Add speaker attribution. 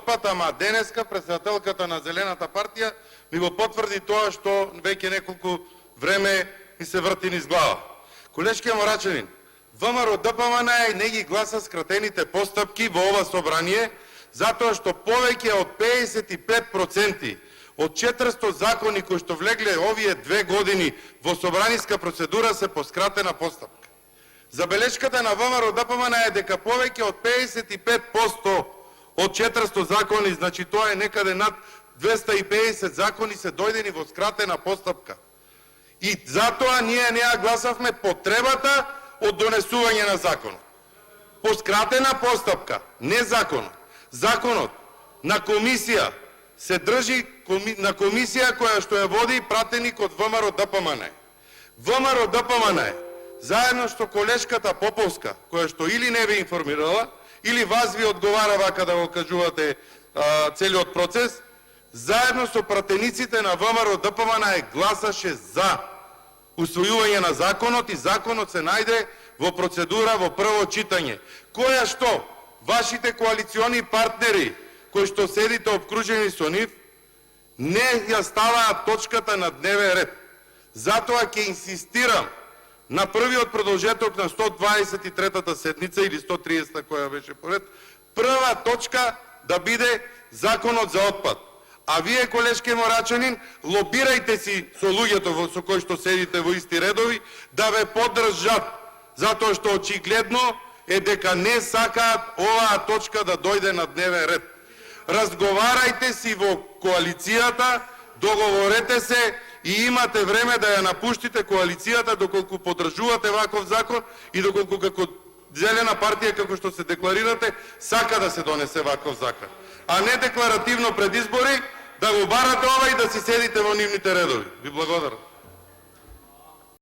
Speaker 1: отпад, ама денеска председателката на Зелената партија ми го потврди тоа што веќе неколку време ми се врти низ глава. Колешки Морачанин, ВМРО ДПМН не ги гласа скратените постапки во ова собрание, затоа што повеќе од 55% од 400 закони кои што влегле овие 2 години во собраниска процедура се по скратена постапка. Забелешката на ВМРО ДПМН е дека повеќе од 55% од 400 закони, значи тоа е некаде над 250 закони се дојдени во скратена постапка. И затоа ние не ја гласавме потребата од донесување на законот. По скратена постапка, не законот. Законот на комисија се држи на комисија која што ја води пратеник од ВМРО ДПМН. ВМРО ДПМН заедно што колешката Поповска, која што или не ве информирала, или вас ви одговара вака да го кажувате целиот процес, заедно со пратениците на ВМРО ДПМН гласаше за усвојување на законот и законот се најде во процедура во прво читање, која што вашите коалициони партнери, кои што седите обкружени со нив, не ја ставаат точката на дневен ред. Затоа ќе инсистирам на првиот продолжеток на 123-та седница или 130-та која беше поред, прва точка да биде законот за отпад. А вие, колешки Морачанин, лобирајте си со луѓето со кои што седите во исти редови да ве поддржат, затоа што очигледно е дека не сакаат оваа точка да дојде на дневен ред. Разговарајте си во коалицијата, договорете се и имате време да ја напуштите коалицијата доколку поддржувате ваков закон и доколку како Зелена партија, како што се декларирате, сака да се донесе ваков закон. А не декларативно пред избори да го барате ова и да си седите во нивните редови. Ви благодарам.